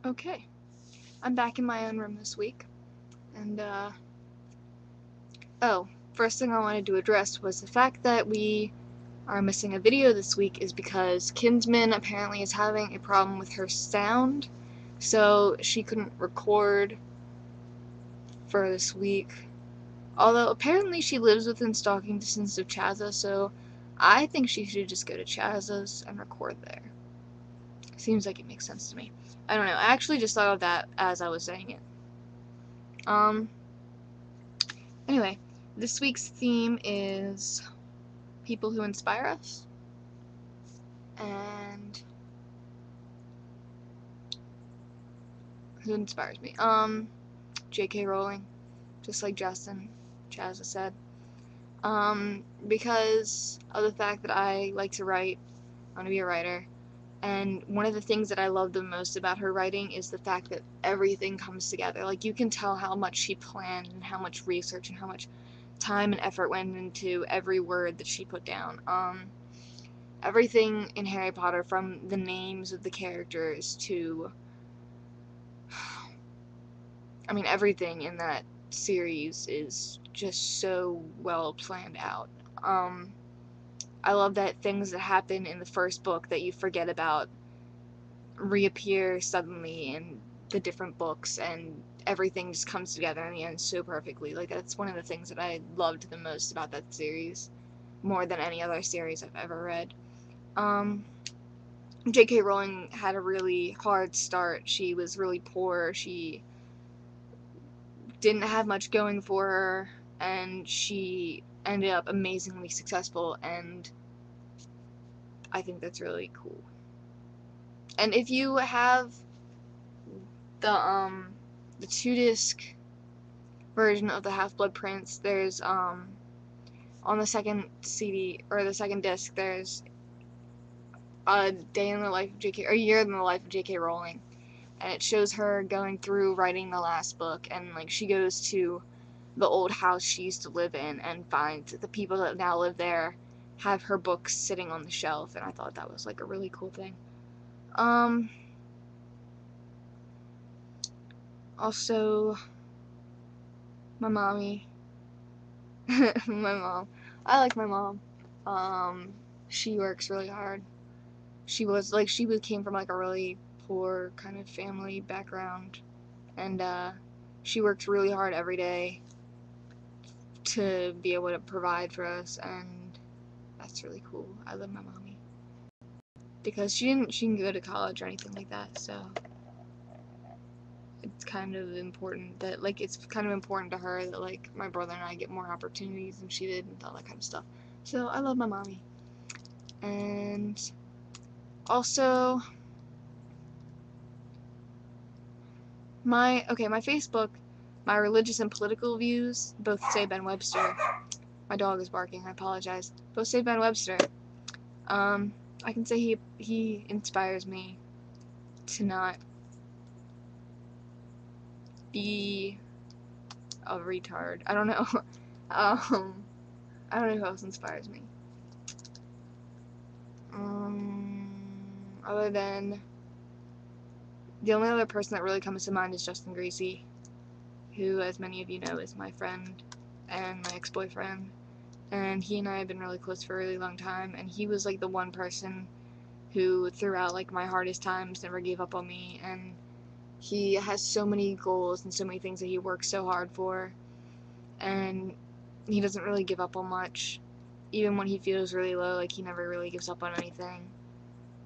Okay, I'm back in my own room this week, and oh, first thing I wanted to address was the fact that we are missing a video this week is because Kinsman apparently is having a problem with her sound, so she couldn't record for this week. Although apparently she lives within stalking distance of Chazza, so I think she should just go to Chazza's and record there. Seems like it makes sense to me. I don't know. I actually just thought of that as I was saying it. Anyway, this week's theme is people who inspire us. And who inspires me? J.K. Rowling, just like Justin Chazza said. Because of the fact that I like to write, I want to be a writer, and one of the things that I love the most about her writing is the fact that everything comes together. Like, you can tell how much she planned and how much research and how much time and effort went into every word that she put down. Everything in Harry Potter, from the names of the characters to, I mean, everything in that series is just so well planned out. I love that things that happen in the first book that you forget about reappear suddenly in the different books, and everything just comes together in the end so perfectly. Like, that's one of the things that I loved the most about that series, more than any other series I've ever read. J.K. Rowling had a really hard start. She was really poor. She didn't have much going for her, and she ended up amazingly successful, and I think that's really cool. And if you have the 2-disc version of the Half-Blood Prince, there's on the second CD or the second disc, there's a day in the life of J.K. or a year in the life of J.K. Rowling, and it shows her going through writing the last book, and like she goes to the old house she used to live in and finds that the people that now live there have her books sitting on the shelf, and I thought that was like a really cool thing. Also, my mommy. My mom. I like my mom. She works really hard. She came from like a really poor kind of family background, and she works really hard every day to be able to provide for us, and that's really cool. I love my mommy because she didn't go to college or anything like that, so it's kind of important that, like, it's kind of important to her that, like, my brother and I get more opportunities than she did and all that kind of stuff. So I love my mommy. And also, my Facebook, my religious and political views both say Ben Webster. My dog is barking, I apologize. Both say Ben Webster. I can say he inspires me to not be a retard. I don't know. I don't know who else inspires me. Other than, the only other person that really comes to mind is Justin Gracie, who, as many of you know, is my friend and my ex-boyfriend, and he and I have been really close for a really long time, and he was like the one person who, throughout like my hardest times, never gave up on me, and he has so many goals and so many things that he works so hard for, and he doesn't really give up on much. Even when he feels really low, like, he never really gives up on anything.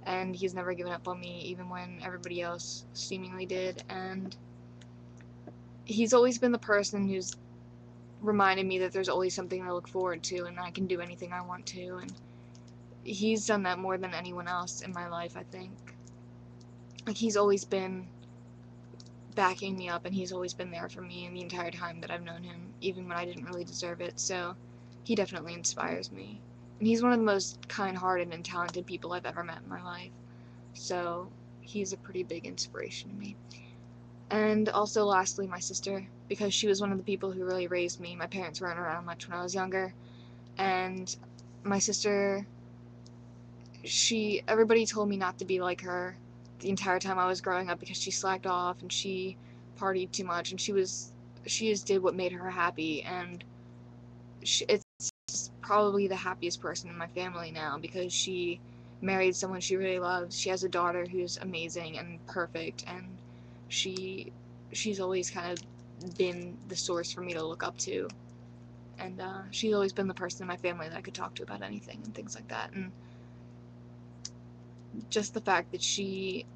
And he's never given up on me, even when everybody else seemingly did. And he's always been the person who's reminded me that there's always something to look forward to, and I can do anything I want to. And he's done that more than anyone else in my life, I think. Like, he's always been backing me up, and he's always been there for me in the entire time that I've known him, even when I didn't really deserve it. So he definitely inspires me. And he's one of the most kind-hearted and talented people I've ever met in my life. So he's a pretty big inspiration to me. And also, lastly, my sister, because she was one of the people who really raised me. My parents weren't around much when I was younger, and my sister, everybody told me not to be like her, the entire time I was growing up because she slacked off and she partied too much, and she just did what made her happy, and it's probably the happiest person in my family now because she married someone she really loves. She has a daughter who's amazing and perfect, and she's always kind of been the source for me to look up to, and she's always been the person in my family that I could talk to about anything and things like that. And just the fact that she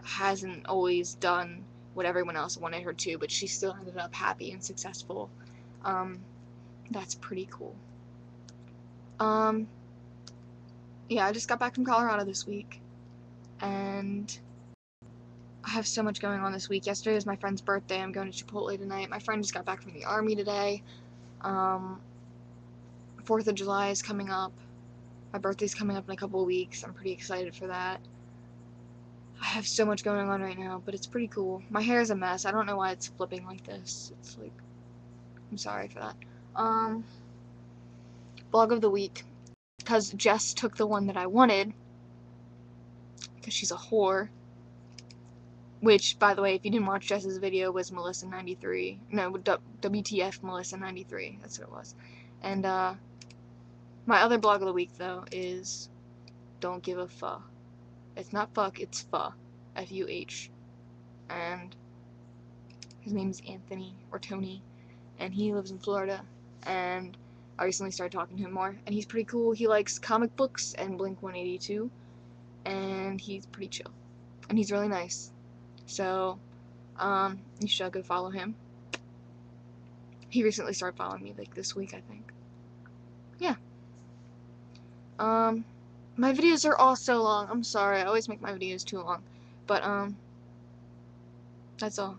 hasn't always done what everyone else wanted her to, but she still ended up happy and successful, that's pretty cool. Yeah, I just got back from Colorado this week, and I have so much going on this week. Yesterday was my friend's birthday. I'm going to Chipotle tonight. My friend just got back from the army today. 4th of July is coming up. My birthday's coming up in a couple of weeks. I'm pretty excited for that. I have so much going on right now, but it's pretty cool. My hair is a mess. I don't know why it's flipping like this. It's like, I'm sorry for that. Vlog of the week. Because Jess took the one that I wanted, because she's a whore. Which, by the way, if you didn't watch Jess's video, was Melissa93. No, WTF Melissa93. That's what it was. And, my other blog of the week, though, is Don't Give a Fuh. It's not fuck, it's fuh. F-U-H. And his name is Anthony, or Tony, and he lives in Florida, and I recently started talking to him more, and he's pretty cool. He likes comic books and Blink-182, and he's pretty chill, and he's really nice. So, you should go follow him. He recently started following me, like, this week, I think. Yeah. My videos are all so long. I'm sorry, I always make my videos too long. But, that's all.